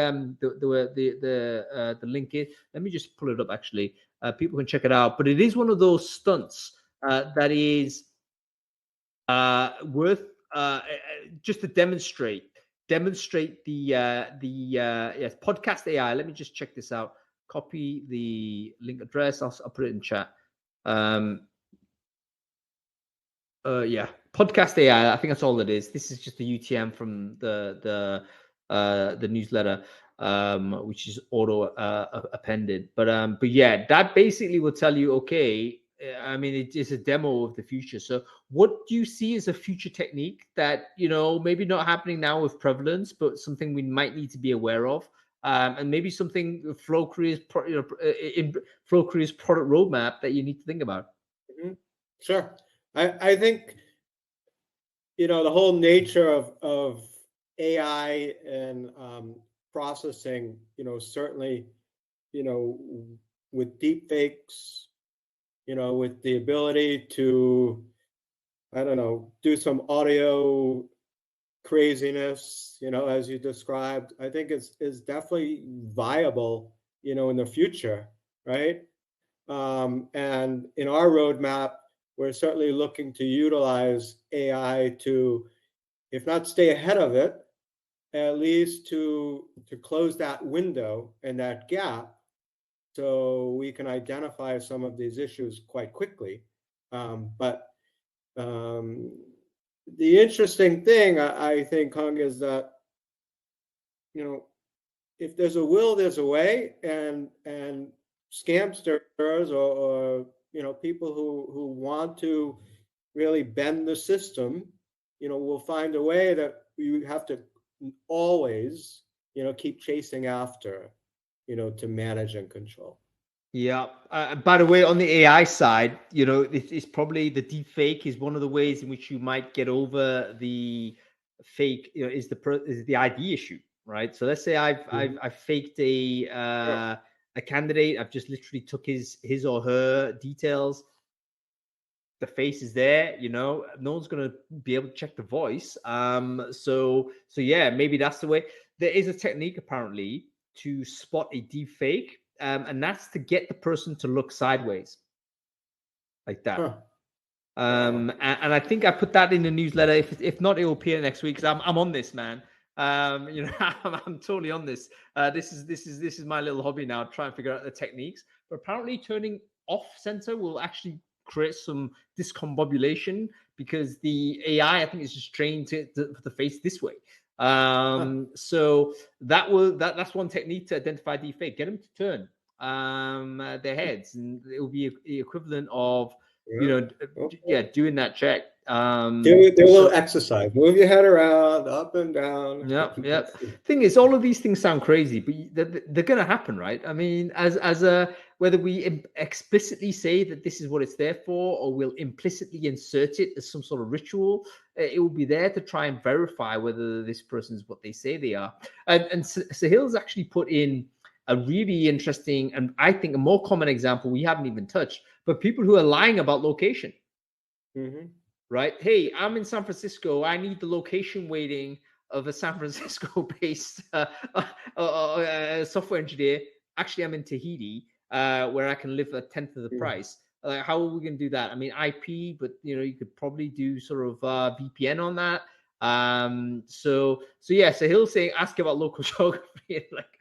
link is. Let me just pull it up. Actually, people can check it out. But it is one of those stunts that is worth just to demonstrate the yes, podcast AI. Let me just check this out. Copy the link address. I'll put it in chat. Yeah, podcast AI. I think that's all it is. This is just the UTM from the newsletter, which is auto appended. But yeah, that basically will tell you, okay, I mean, it is a demo of the future. So what do you see as a future technique that, maybe not happening now with prevalence, but something we might need to be aware of? And maybe something Flow Career's in Flow Career's product roadmap that you need to think about. Sure. I think, the whole nature of AI and processing, certainly, with deep fakes, with the ability to, I don't know, do some audio craziness, as you described, I think is definitely viable, in the future, right? And in our roadmap, we're certainly looking to utilize AI to, if not stay ahead of it, at least to close that window and that gap, so we can identify some of these issues quite quickly. But the interesting thing, I think, Hung, is that, if there's a will, there's a way, and scamsters or people who want to really bend the system, will find a way that you have to always, keep chasing after, to manage and control. Yeah. By the way, on the AI side, it's probably the deep fake is one of the ways in which you might get over the fake. Is the ID issue, right? So let's say I've faked a candidate. I've just literally took his or her details. The face is there, no one's going to be able to check the voice. So yeah, maybe that's the way. There is a technique apparently to spot a deep fake, and that's to get the person to look sideways like that. Huh. And I think I put that in the newsletter. If not, it will appear next week, because I'm on this, man. I'm totally on this. This is my little hobby now, try and figure out the techniques. But apparently turning off center will actually create some discombobulation, because the AI, I think, is just trained to face this way. So that's one technique to identify deepfake. Get them to turn their heads, and it will be the equivalent of doing that check. Do a little exercise. Move your head around, up and down. Yeah. Thing is, all of these things sound crazy, but they're going to happen, right? I mean, whether we explicitly say that this is what it's there for, or we'll implicitly insert it as some sort of ritual, it will be there to try and verify whether this person is what they say they are. And Sahil's actually put in a really interesting, and I think a more common example we haven't even touched, but people who are lying about location. Mm-hmm. Right? Hey, I'm in San Francisco. I need the location weighting of a San Francisco-based software engineer. Actually, I'm in Tahiti, where I can live a tenth of the price. How are we going to do that? I mean, IP, but you could probably do sort of VPN on that. So he'll say, ask about local geography, and like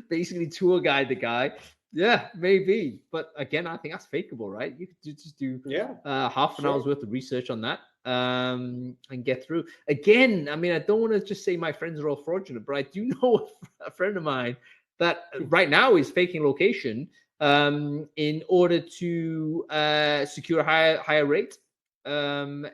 basically tour guide the guy. Yeah, maybe. But again, I think that's fakeable, right? You could just do half an hour's worth of research on that and get through. Again, I mean, I don't want to just say my friends are all fraudulent, but I do know a friend of mine that right now is faking location in order to secure a higher rate and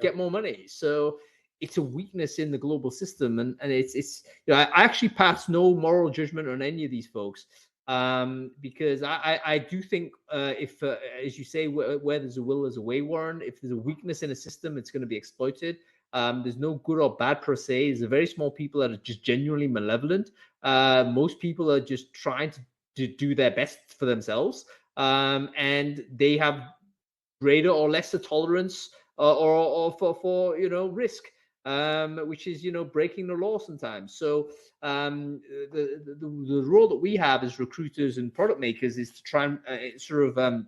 get more money. So it's a weakness in the global system, and it's I actually pass no moral judgment on any of these folks because I do think if as you say, where there's a will there's a way, Warren. If there's a weakness in a system, it's going to be exploited. There's no good or bad per se. There's a very small people that are just genuinely malevolent. Most people are just trying to do their best for themselves, and they have greater or lesser tolerance or for risk, which is breaking the law sometimes. So the role that we have as recruiters and product makers is to try and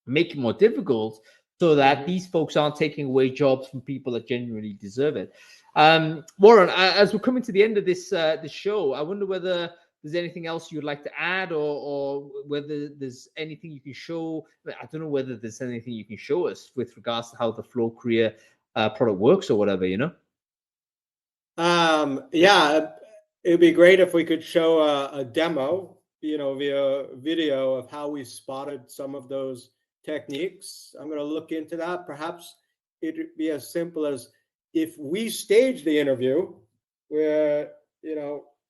make it more difficult so that these folks aren't taking away jobs from people that genuinely deserve it. Warren, as we're coming to the end of this show, I wonder whether there's anything else you'd like to add, or whether there's anything you can show. I don't know whether there's anything you can show us with regards to how the Flow Career product works or whatever, Yeah, it'd be great if we could show a demo, via video of how we spotted some of those techniques. I'm going to look into that. Perhaps it'd be as simple as if we stage the interview where,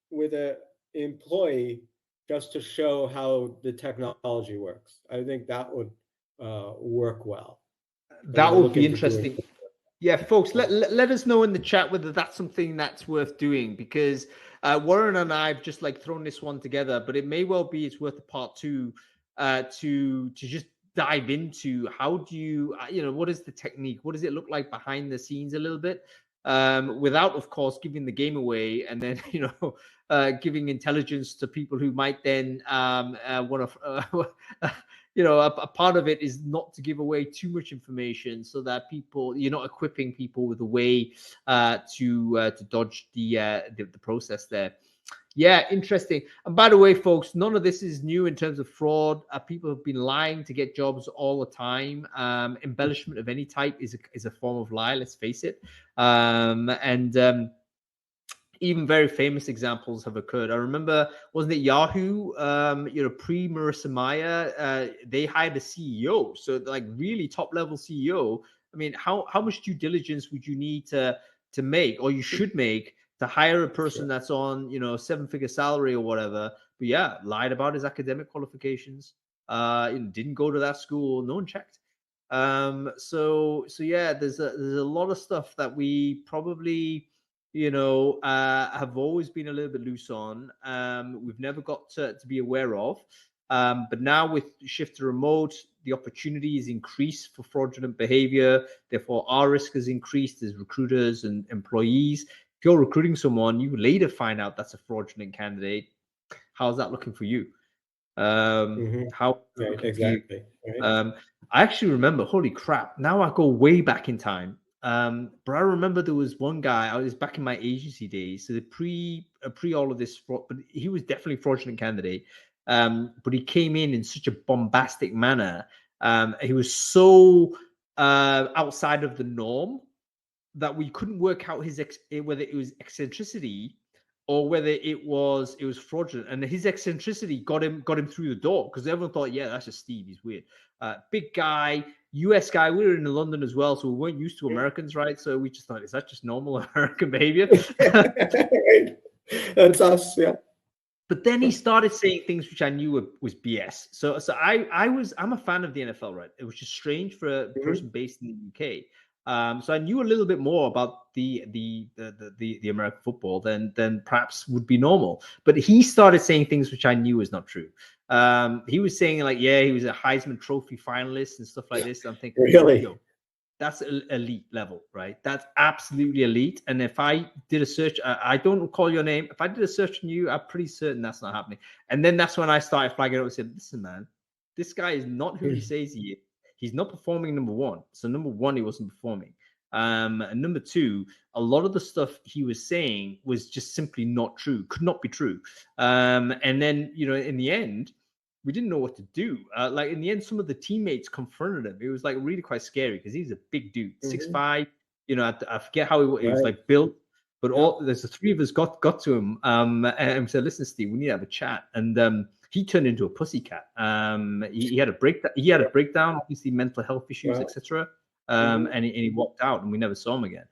with a employee, just to show how the technology works. I think that would work well. That would be interesting. Yeah, folks, let us know in the chat whether that's something that's worth doing, because Warren and I have just thrown this one together, but it may well be it's worth a part two to just dive into how do you what is the technique, what does it look like behind the scenes a little bit, without of course giving the game away, and then giving intelligence to people who might then want to a part of it is not to give away too much information, so that you're not equipping people with a way to dodge the process there. Yeah, interesting. And by the way, folks, none of this is new in terms of fraud. People have been lying to get jobs all the time. Embellishment of any type is a form of lie, let's face it. Even very famous examples have occurred. I remember, wasn't it Yahoo? Pre Marissa Mayer, they hired a CEO, so really top level CEO. I mean, how much due diligence would you need to make, or you should make, to hire a person that's on 7-figure salary or whatever? But lied about his academic qualifications. Didn't go to that school. No one checked. So there's a lot of stuff that we probably have always been a little bit loose on. We've never got to be aware of. But now with shift to remote, the opportunities increase for fraudulent behavior. Therefore, our risk has increased as recruiters and employees. If you're recruiting someone, you later find out that's a fraudulent candidate. How's that looking for you? How exactly. Right. I actually remember, holy crap, now I go way back in time. But I remember there was one guy, I was back in my agency days, so the pre all of this, but he was definitely a fraudulent candidate. But he came in such a bombastic manner. He was so outside of the norm that we couldn't work out whether it was eccentricity or whether it was fraudulent. And his eccentricity got him through the door, because everyone thought, yeah, that's just Steve. He's weird. Big guy, US guy. We were in London as well, so we weren't used to Americans, right? So we just thought, is that just normal American behavior? That's us, yeah. But then he started saying things which I knew was BS. So I'm a fan of the NFL, right? It was just strange for a person based in the UK. So I knew a little bit more about the American football than perhaps would be normal. But he started saying things which I knew was not true. He was saying like, yeah, he was a Heisman Trophy finalist and stuff like this. I'm thinking, really? yo, that's elite level, right? That's absolutely elite. And if I did a search, I don't recall your name. If I did a search on you, I'm pretty certain that's not happening. And then that's when I started flagging up and said, listen, man, this guy is not who he says he is. He's not performing, number one. So number one, he wasn't performing. And number two, a lot of the stuff he was saying was just simply not true, could not be true. And then, in the end, we didn't know what to do. Like in the end, some of the teammates confronted him. It was like really quite scary because he's a big dude, 6'5". I forget how he was like built, but there's the three of us got to him and said, "Listen, Steve, we need to have a chat." And he turned into a pussycat. He had a breakdown. He had a breakdown, obviously mental health issues, etc. And he walked out, and we never saw him again.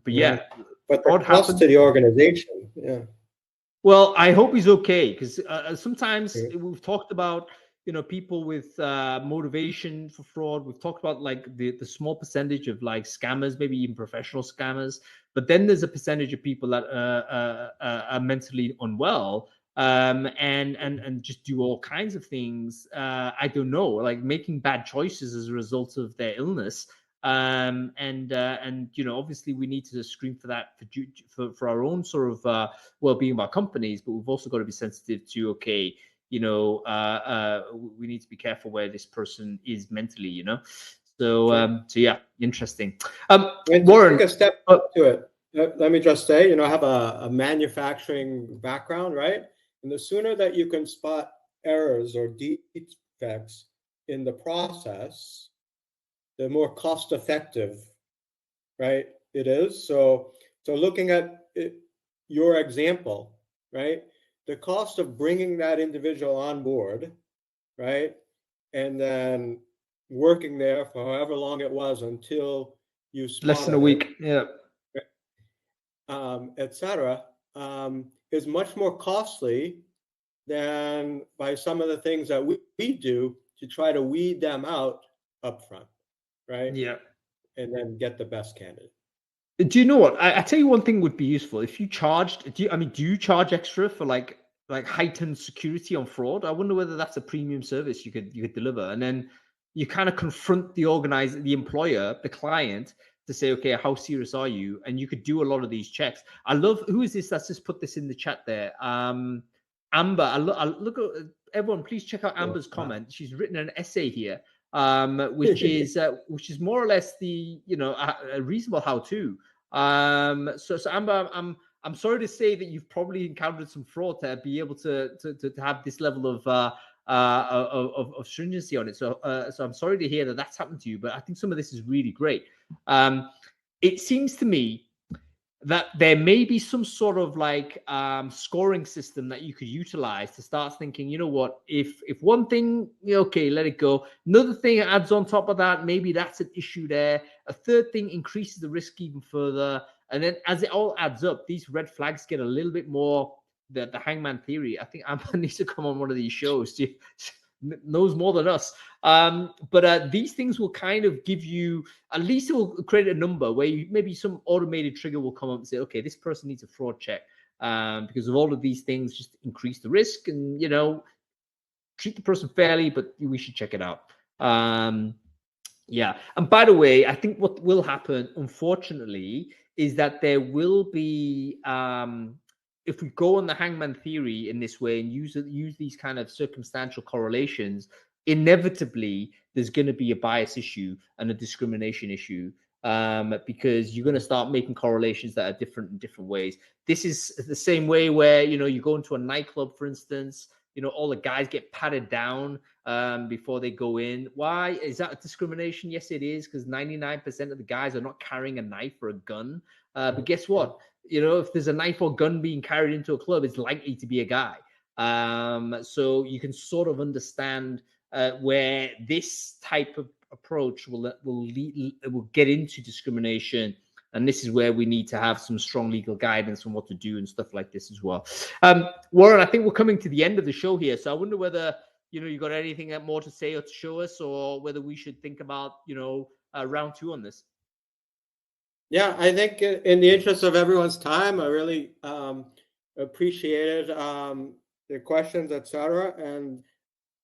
But yeah, but the cost to the organization, yeah. Well, I hope he's okay, because sometimes we've talked about, people with motivation for fraud. We've talked about like the small percentage of like scammers, maybe even professional scammers. But then there's a percentage of people that are mentally unwell and just do all kinds of things. I don't know, like making bad choices as a result of their illness. And obviously we need to screen for that for our own sort of well-being of our companies, but we've also got to be sensitive to we need to be careful where this person is mentally, so yeah, interesting. Warren, take a step up to it. Let me just say, I have a manufacturing background, right? And the sooner that you can spot errors or defects in the process, the more cost effective, right, it is. So looking at your example, right, the cost of bringing that individual on board, right, and then working there for however long it was until you spotted less than a week, etc., is much more costly than by some of the things that we do to try to weed them out up front. Right? Yeah. And then get the best candidate. Do you know what? I tell you one thing would be useful. If you charged, do you charge extra for like heightened security on fraud? I wonder whether that's a premium service you could deliver. And then you kind of confront the employer, the client, to say, okay, how serious are you? And you could do a lot of these checks. I love, who is this? Let's just put this in the chat there. Amber, I look at everyone, please check out Amber's comment. She's written an essay here. Which is more or less the a reasonable how-to. So Amber, I'm sorry to say that you've probably encountered some fraud to be able to have this level of stringency on it. So I'm sorry to hear that that's happened to you, but I think some of this is really great. It seems to me that there may be some sort of like scoring system that you could utilize to start thinking, you know what, if one thing, okay, let it go. Another thing adds on top of that, maybe that's an issue there. A third thing increases the risk even further. And then as it all adds up, these red flags get a little bit more, the hangman theory. I think Amber needs to come on one of these shows. She knows more than us. But these things will kind of give you, at least it will create a number where maybe some automated trigger will come up and say, okay, this person needs a fraud check because of all of these things, just increase the risk and, treat the person fairly, but we should check it out. Yeah. And by the way, I think what will happen, unfortunately, is that there will be, if we go on the hangman theory in this way and use these kind of circumstantial correlations, inevitably there's going to be a bias issue and a discrimination issue because you're going to start making correlations that are different in different ways. This is the same way where, you go into a nightclub, for instance, all the guys get patted down before they go in. Why is that discrimination? Yes, it is, because 99% of the guys are not carrying a knife or a gun. But guess what? If there's a knife or gun being carried into a club, it's likely to be a guy. So you can sort of understand where this type of approach will get into discrimination. And this is where we need to have some strong legal guidance on what to do and stuff like this as well. Warren, I think we're coming to the end of the show here. So I wonder whether, you got anything more to say or to show us, or whether we should think about, round 2 on this. Yeah, I think in the interest of everyone's time, I really appreciated the questions, etc. And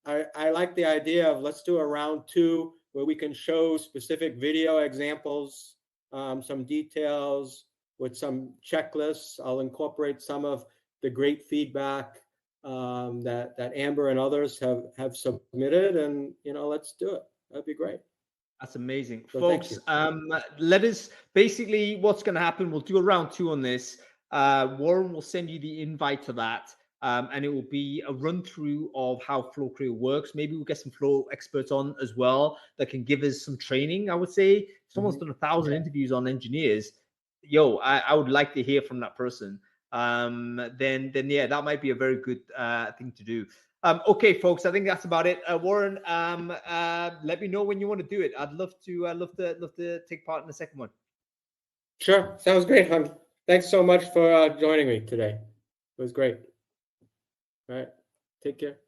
I like the idea of let's do a round 2 where we can show specific video examples, some details with some checklists. I'll incorporate some of the great feedback that Amber and others have submitted, and let's do it. That'd be great. That's amazing, so folks. Let us basically, what's going to happen, we'll do a round 2 on this. Warren will send you the invite to that. And it will be a run through of how Flow Career works. Maybe we'll get some flow experts on as well that can give us some training. I would say if someone's done 1,000 interviews on engineers, I would like to hear from that person. Then yeah, that might be a very good thing to do. Okay, folks, I think that's about it. Warren, let me know when you want to do it. I'd love to take part in the second one. Sure, sounds great, Hung. Thanks so much for joining me today. It was great. All right. Take care.